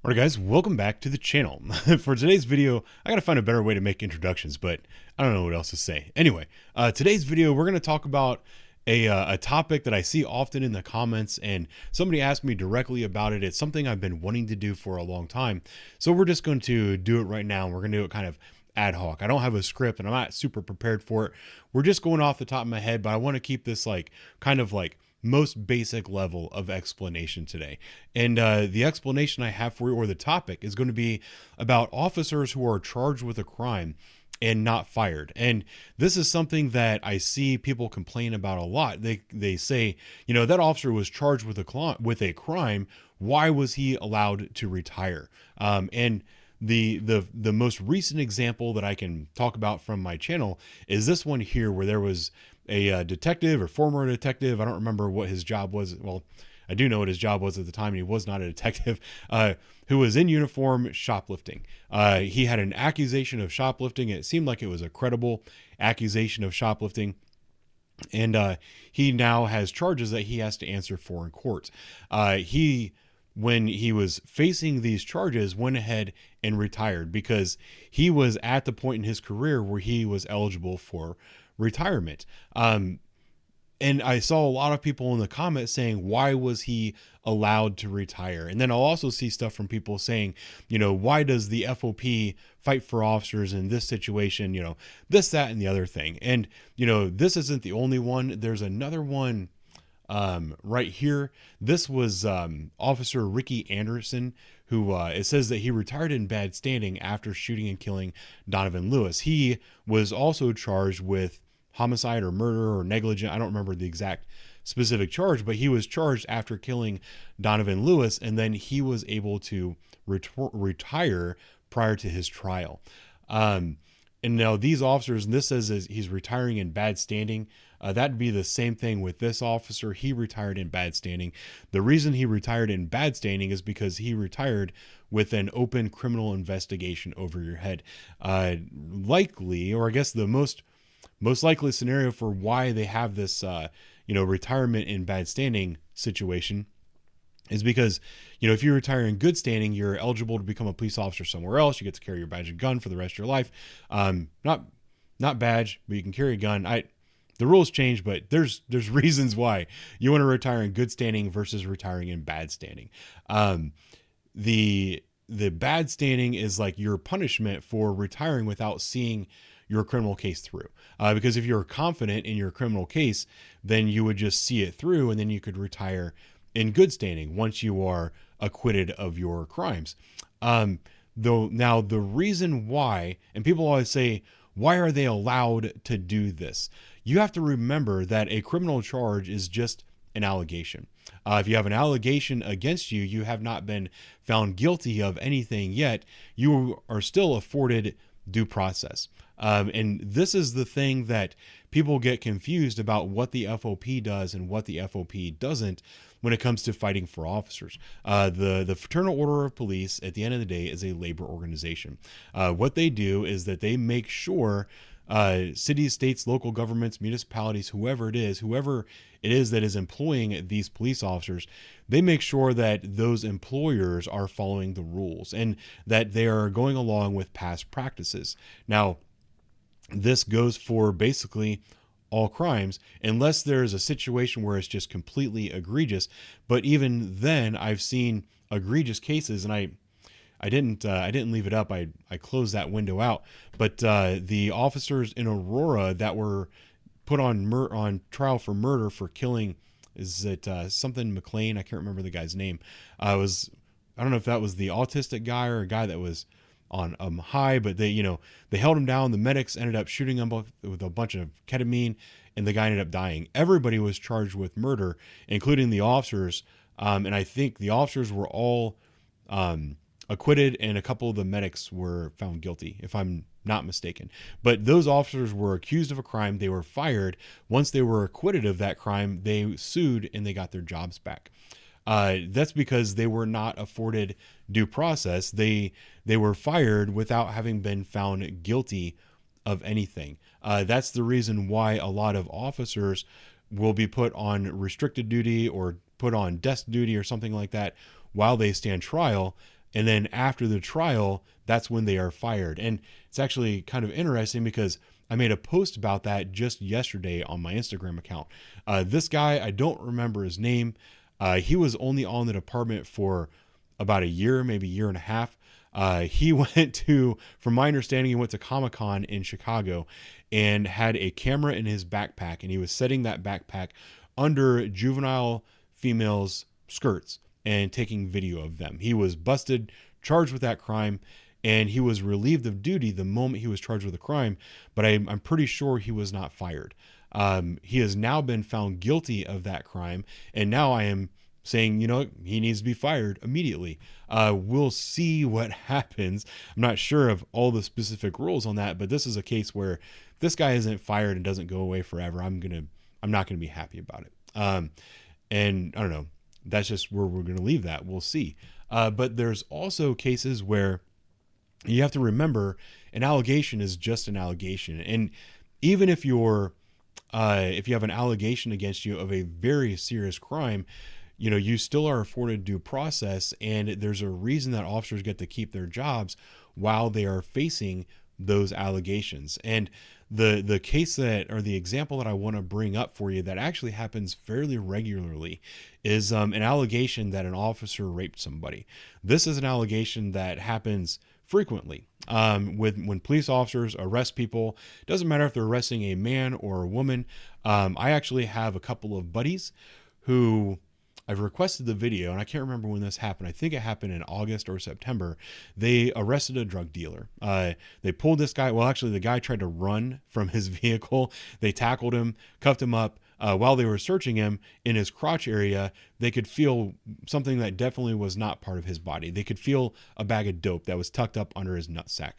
Alright guys, welcome back to the channel. For today's video, I gotta find a better way to make introductions, but I don't know what else to say. Anyway, today's video, we're gonna talk about a topic that I see often in the comments, and somebody asked me directly about it. It's something I've been wanting to do for a long time. So we're just going to do it right now. We're gonna do it kind of ad hoc. I don't have a script and I'm not super prepared for it. We're just going off the top of my head, but I want to keep this kind of most basic level of explanation today. And the explanation I have for you, or the topic, is going to be about officers who are charged with a crime and not fired. And this is something that I see people complain about a lot. They say, you know, that officer was charged with a crime. Why was he allowed to retire? And the most recent example that I can talk about from my channel is this one here, where there was a detective, or former detective. I don't remember what his job was. Well, I do know what his job was at the time, and he was not a detective, who was in uniform shoplifting. He had an accusation of shoplifting. It seemed like it was a credible accusation of shoplifting. And he now has charges that he has to answer for in court. When he was facing these charges, went ahead and retired because he was at the point in his career where he was eligible for retirement. And I saw a lot of people in the comments saying, why was he allowed to retire? And then I'll also see stuff from people saying, you know, why does the FOP fight for officers in this situation? You know, this, that, and the other thing. And, you know, this isn't the only one. There's another one right here. This was Officer Ricky Anderson, who it says that he retired in bad standing after shooting and killing Donovan Lewis. He was also charged with homicide or murder or negligent. I don't remember the exact specific charge, but he was charged after killing Donovan Lewis, and then he was able to retire prior to his trial. And now these officers, and this says he's retiring in bad standing. That'd be the same thing with this officer. He retired in bad standing. The reason he retired in bad standing is because he retired with an open criminal investigation over your head. Likely, or I guess the most likely scenario for why they have this, retirement in bad standing situation is because, you know, if you retire in good standing, you're eligible to become a police officer somewhere else. You get to carry your badge and gun for the rest of your life. Not badge, but you can carry a gun. The rules change, but there's reasons why you want to retire in good standing versus retiring in bad standing. The bad standing is like your punishment for retiring without seeing your criminal case through. Because if you're confident in your criminal case, then you would just see it through, and then you could retire in good standing once you are acquitted of your crimes. Though now the reason why, and people always say, why are they allowed to do this? You have to remember that a criminal charge is just an allegation. If you have an allegation against you, you have not been found guilty of anything yet. You are still afforded due process. And this is the thing that people get confused about, what the FOP does and what the FOP doesn't when it comes to fighting for officers. The Fraternal Order of Police, at the end of the day, is a labor organization. What they do is that they make sure cities, states, local governments, municipalities, whoever it is that is employing these police officers, they make sure that those employers are following the rules and that they are going along with past practices. Now, this goes for basically all crimes, unless there's a situation where it's just completely egregious. But even then, I've seen egregious cases, and I didn't leave it up. I closed that window out. But the officers in Aurora that were put on trial for murder for killing, is it something McLean? I can't remember the guy's name. I don't know if that was the autistic guy or a guy that was on high, but they held him down. The medics ended up shooting him with a bunch of ketamine, and the guy ended up dying. Everybody was charged with murder, including the officers. And I think the officers were all acquitted, and a couple of the medics were found guilty, if I'm not mistaken. But those officers were accused of a crime. They were fired. Once they were acquitted of that crime, they sued and they got their jobs back. That's because they were not afforded due process. They were fired without having been found guilty of anything. That's the reason why a lot of officers will be put on restricted duty or put on desk duty or something like that while they stand trial. And then after the trial, that's when they are fired. And it's actually kind of interesting because I made a post about that just yesterday on my Instagram account. This guy, I don't remember his name. He was only on the department for about a year, maybe a year and a half. He went to, from my understanding, he went to Comic-Con in Chicago and had a camera in his backpack, and he was setting that backpack under juvenile females' skirts and taking video of them. He was busted, charged with that crime, and he was relieved of duty the moment he was charged with a crime, but I'm pretty sure he was not fired. He has now been found guilty of that crime, and now I am saying, you know, he needs to be fired immediately. We'll see what happens. I'm not sure of all the specific rules on that, but this is a case where this guy isn't fired and doesn't go away forever. I'm not gonna be happy about it. And I don't know. That's just where we're gonna leave that. We'll see. But there's also cases where you have to remember an allegation is just an allegation, and even if you have an allegation against you of a very serious crime, you know, you still are afforded due process, and there's a reason that officers get to keep their jobs while they are facing those allegations. And the case that, or the example that I want to bring up for you that actually happens fairly regularly is an allegation that an officer raped somebody. This is an allegation that happens frequently when police officers arrest people. It doesn't matter if they're arresting a man or a woman. I actually have a couple of buddies who I've requested the video, and I can't remember when this happened. I think it happened in August or September. They arrested a drug dealer. They pulled this guy. Well, actually, the guy tried to run from his vehicle. They tackled him, cuffed him up. While they were searching him in his crotch area, they could feel something that definitely was not part of his body. They could feel a bag of dope that was tucked up under his nutsack.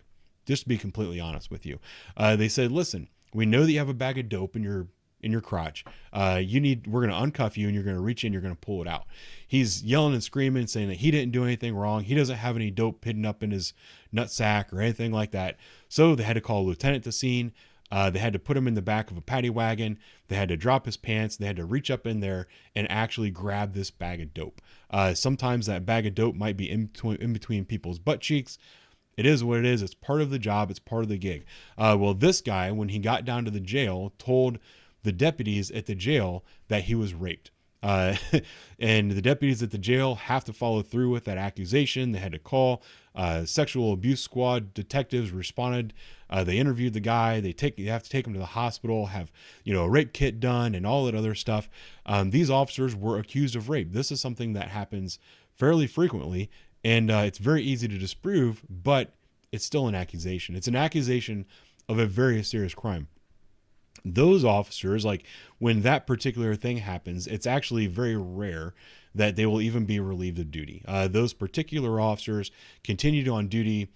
Just to be completely honest with you. They said, listen, we know that you have a bag of dope in your crotch. We're going to uncuff you, and you're going to reach in, you're going to pull it out. He's yelling and screaming, saying that he didn't do anything wrong. He doesn't have any dope hidden up in his nutsack or anything like that. So they had to call a lieutenant to scene. They had to put him in the back of a paddy wagon. They had to drop his pants. They had to reach up in there and actually grab this bag of dope. Sometimes that bag of dope might be in between people's butt cheeks. It is what it is. It's part of the job. It's part of the gig. Well, this guy, when he got down to the jail, told the deputies at the jail that he was raped. And the deputies at the jail have to follow through with that accusation. They had to call sexual abuse squad. Detectives responded. They interviewed the guy. They have to take him to the hospital, have, you know, a rape kit done and all that other stuff. These officers were accused of rape. This is something that happens fairly frequently, and it's very easy to disprove, but it's still an accusation. It's an accusation of a very serious crime. Those officers, like when that particular thing happens, it's actually very rare that they will even be relieved of duty. Those particular officers continued on duty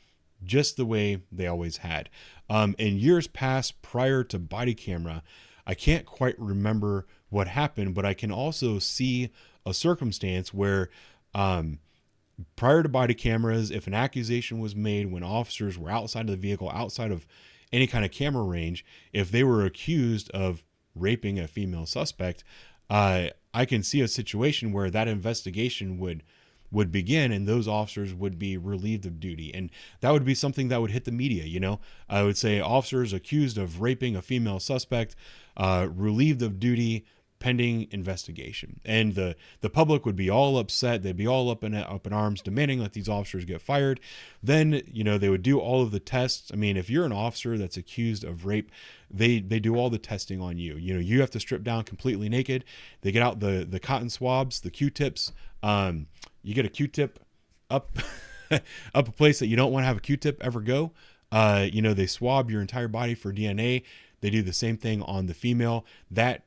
just the way they always had. In years past, prior to body camera, I can't quite remember what happened, but I can also see a circumstance where prior to body cameras, if an accusation was made when officers were outside of the vehicle, outside of any kind of camera range, if they were accused of raping a female suspect, I can see a situation where that investigation would begin and those officers would be relieved of duty. And that would be something that would hit the media, you know. I would say officers accused of raping a female suspect, relieved of duty pending investigation. And the public would be all upset. They'd be all up in arms demanding that these officers get fired. Then, you know, they would do all of the tests. I mean, if you're an officer that's accused of rape, they do all the testing on you. You know, you have to strip down completely naked. They get out the cotton swabs, the Q-tips. You get a Q-tip up up a place that you don't want to have a Q-tip ever go. You know, they swab your entire body for DNA. They do the same thing on the female. That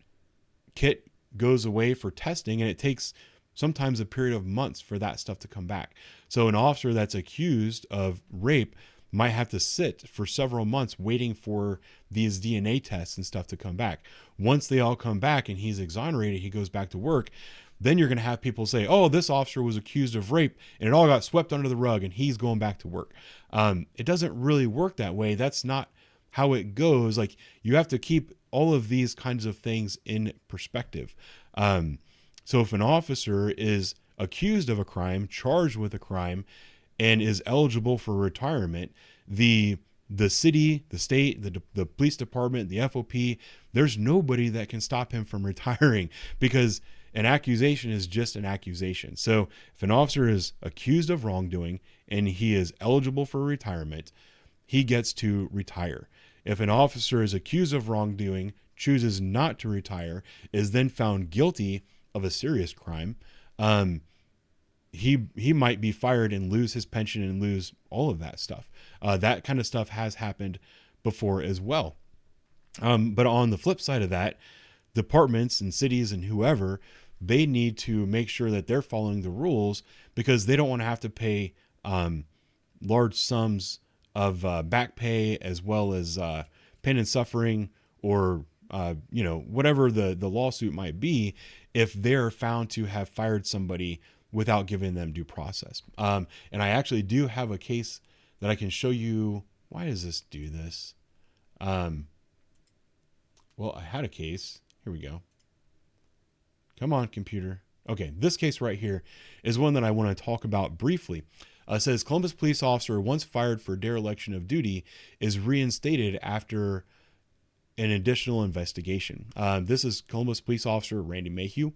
kit goes away for testing, and it takes sometimes a period of months for that stuff to come back. So an officer that's accused of rape might have to sit for several months waiting for these DNA tests and stuff to come back. Once they all come back and he's exonerated, he goes back to work. Then you're going to have people say, oh, this officer was accused of rape and it all got swept under the rug and he's going back to work. It doesn't really work that way. That's not how it goes. Like, you have to keep all of these kinds of things in perspective. So if an officer is accused of a crime, charged with a crime, and is eligible for retirement, the city, the state, the police department, the FOP, there's nobody that can stop him from retiring, because an accusation is just an accusation. So if an officer is accused of wrongdoing and he is eligible for retirement, he gets to retire. If an officer is accused of wrongdoing, chooses not to retire, is then found guilty of a serious crime, he might be fired and lose his pension and lose all of that stuff. That kind of stuff has happened before as well. But on the flip side of that, departments and cities and whoever, they need to make sure that they're following the rules, because they don't want to have to pay large sums of back pay, as well as pain and suffering, or whatever the lawsuit might be, if they're found to have fired somebody without giving them due process. And I actually do have a case that I can show you. Why does this do this? Well, I had a case. Here we go. Come on, computer. Okay, this case right here is one that I want to talk about briefly. It says Columbus police officer once fired for dereliction of duty is reinstated after an additional investigation. This is Columbus police officer Randy Mayhew.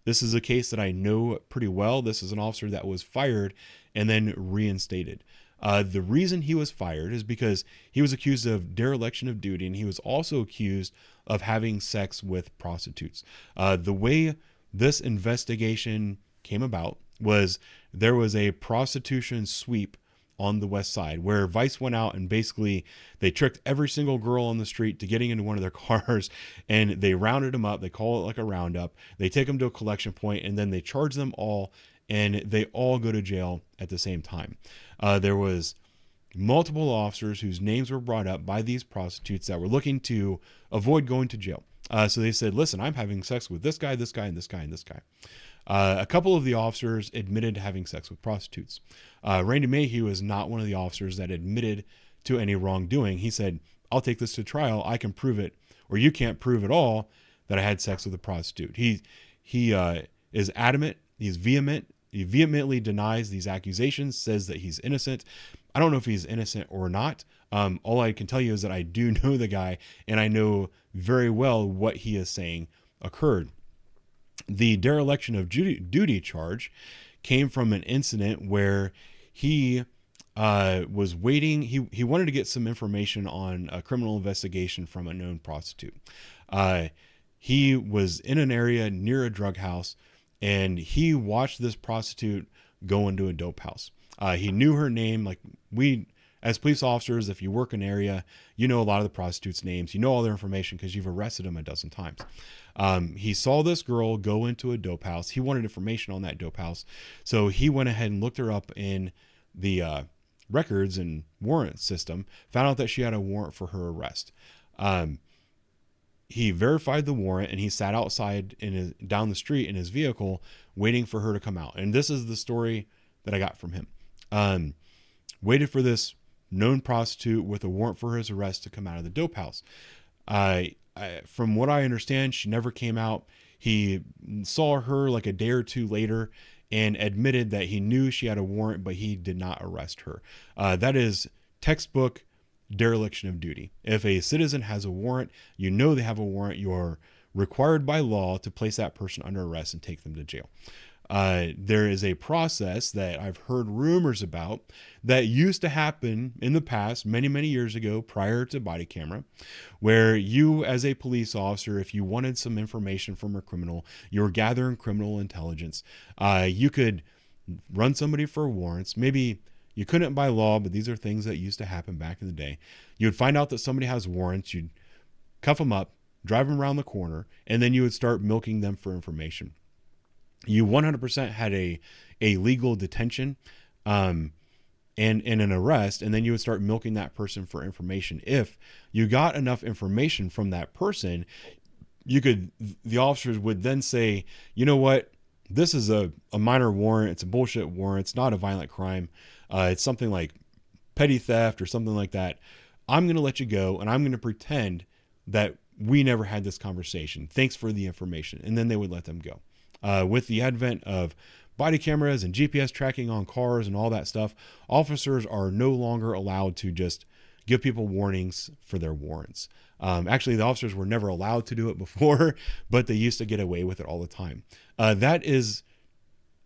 This is a case that I know pretty well. This is an officer that was fired and then reinstated. The reason he was fired is because he was accused of dereliction of duty, and he was also accused of having sex with prostitutes. The way this investigation came about was there was a prostitution sweep on the west side where Vice went out and basically they tricked every single girl on the street to getting into one of their cars, and they rounded them up. They call it like a roundup. They take them to a collection point, and then they charge them all, and they all go to jail at the same time. There was multiple officers whose names were brought up by these prostitutes that were looking to avoid going to jail. So they said, listen, I'm having sex with this guy, this guy, and this guy, and this guy. A couple of the officers admitted to having sex with prostitutes. Randy Mayhew is not one of the officers that admitted to any wrongdoing. He said, I'll take this to trial. I can prove it, or you can't prove at all that I had sex with a prostitute. He is adamant. He's vehement. He vehemently denies these accusations, says that he's innocent. I don't know if he's innocent or not. All I can tell you is that I do know the guy, and I know very well what he is saying occurred. The dereliction of duty charge came from an incident where he was waiting. He wanted to get some information on a criminal investigation from a known prostitute. He was in an area near a drug house, and he watched this prostitute go into a dope house. He knew her name. Like, we, as police officers, if you work an area, you know a lot of the prostitutes' names. You know all their information because you've arrested them a dozen times. He saw this girl go into a dope house. He wanted information on that dope house. So he went ahead and looked her up in the records and warrant system, found out that she had a warrant for her arrest. He verified the warrant, and he sat outside down the street in his vehicle waiting for her to come out. And this is the story that I got from him. Waited for this known prostitute with a warrant for his arrest to come out of the dope house. From what I understand, she never came out. He saw her like a day or two later and admitted that he knew she had a warrant, but he did not arrest her. That is textbook dereliction of duty. If a citizen has a warrant, you know they have a warrant, you're required by law to place that person under arrest and take them to jail. There is a process that I've heard rumors about that used to happen in the past, many, many years ago, prior to body camera, where you as a police officer, if you wanted some information from a criminal, you were gathering criminal intelligence, you could run somebody for warrants. Maybe you couldn't by law, but these are things that used to happen back in the day. You would find out that somebody has warrants, you'd cuff them up, drive them around the corner, and then you would start milking them for information. You 100% had a legal detention and an arrest, and then you would start milking that person for information. If you got enough information from that person, the officers would then say, you know what, this is a minor warrant, it's a bullshit warrant, it's not a violent crime, it's something like petty theft or something like that. I'm going to let you go, and I'm going to pretend that we never had this conversation. Thanks for the information. And then they would let them go. With the advent of body cameras and GPS tracking on cars and all that stuff, officers are no longer allowed to just give people warnings for their warrants. Actually, the officers were never allowed to do it before, but they used to get away with it all the time. That is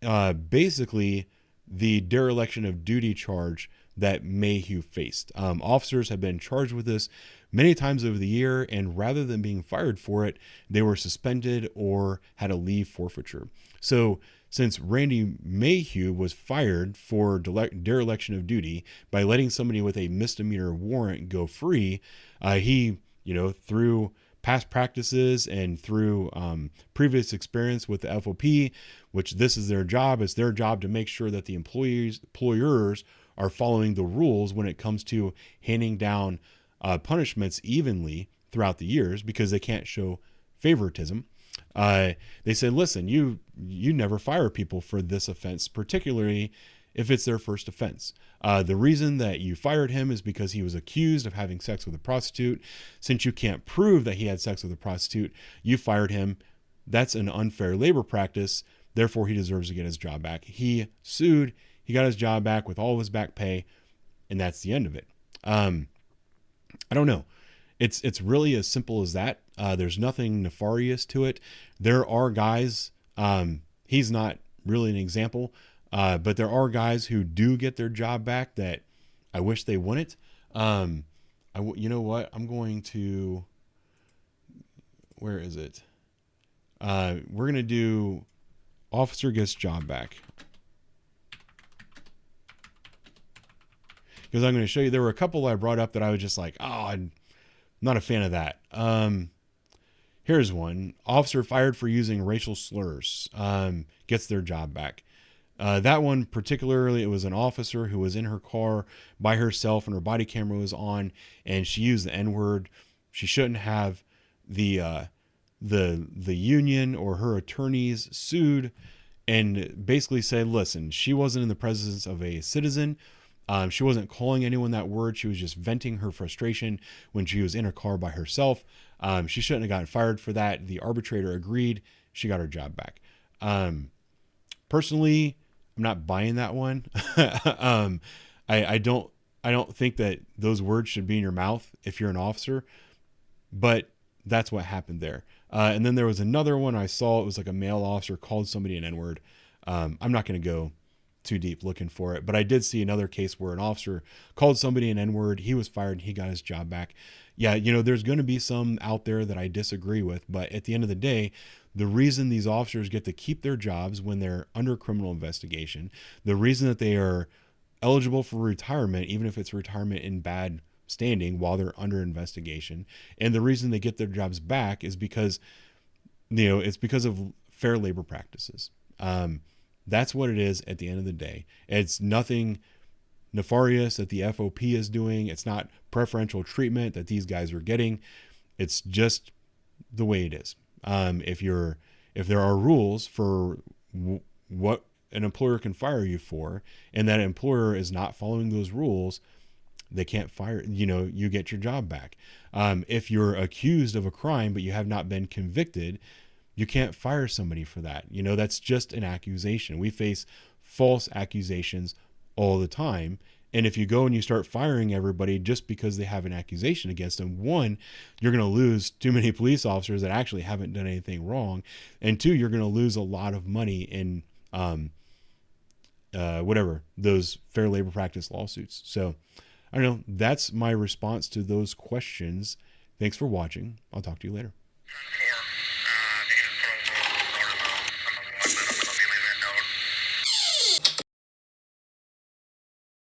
basically the dereliction of duty charge that Mayhew faced. Officers have been charged with this many times over the year, and rather than being fired for it, they were suspended or had a leave forfeiture. So since Randy Mayhew was fired for dereliction of duty by letting somebody with a misdemeanor warrant go free, he, through past practices and through previous experience with the FOP, which this is their job, it's their job to make sure that the employers are following the rules when it comes to handing down punishments evenly throughout the years, because they can't show favoritism. They said, listen, you never fire people for this offense, particularly if it's their first offense. The reason that you fired him is because he was accused of having sex with a prostitute. Since you can't prove that he had sex with a prostitute, you fired him. That's an unfair labor practice. Therefore, he deserves to get his job back. He sued. He got his job back with all of his back pay, and that's the end of it. I don't know. It's really as simple as that. There's nothing nefarious to it. There are guys, he's not really an example, but there are guys who do get their job back that I wish they wouldn't. You know what? I'm going to, where is it? We're going to do officer gets job back. Because I'm going to show you, there were a couple I brought up that I was just like, oh, I'm not a fan of that. Here's one. Officer fired for using racial slurs, gets their job back. That one particularly, it was an officer who was in her car by herself and her body camera was on, and she used the N-word. She shouldn't have. The union or her attorneys sued and basically said, listen, she wasn't in the presence of a citizen. She wasn't calling anyone that word. She was just venting her frustration when she was in her car by herself. She shouldn't have gotten fired for that. The arbitrator agreed. She got her job back. Personally, I'm not buying that one. I don't think that those words should be in your mouth if you're an officer, but that's what happened there. And then there was another one I saw. It was like a male officer called somebody an N-word. I'm not going to go too deep looking for it, but I did see another case where an officer called somebody an N-word. He was fired and he got his job back. Yeah, there's going to be some out there that I disagree with, but at the end of the day, the reason these officers get to keep their jobs when they're under criminal investigation, the reason that they are eligible for retirement, even if it's retirement in bad standing while they're under investigation, and the reason they get their jobs back is because, it's because of fair labor practices. That's what it is at the end of the day. It's nothing nefarious that the FOP is doing. It's not preferential treatment that these guys are getting. It's just the way it is. If there are rules for what an employer can fire you for, and that employer is not following those rules, they can't fire, you get your job back. If you're accused of a crime, but you have not been convicted, you can't fire somebody for that. That's just an accusation. We face false accusations all the time. And if you go and you start firing everybody just because they have an accusation against them, one, you're going to lose too many police officers that actually haven't done anything wrong. And two, you're going to lose a lot of money in those fair labor practice lawsuits. So I don't know. That's my response to those questions. Thanks for watching. I'll talk to you later.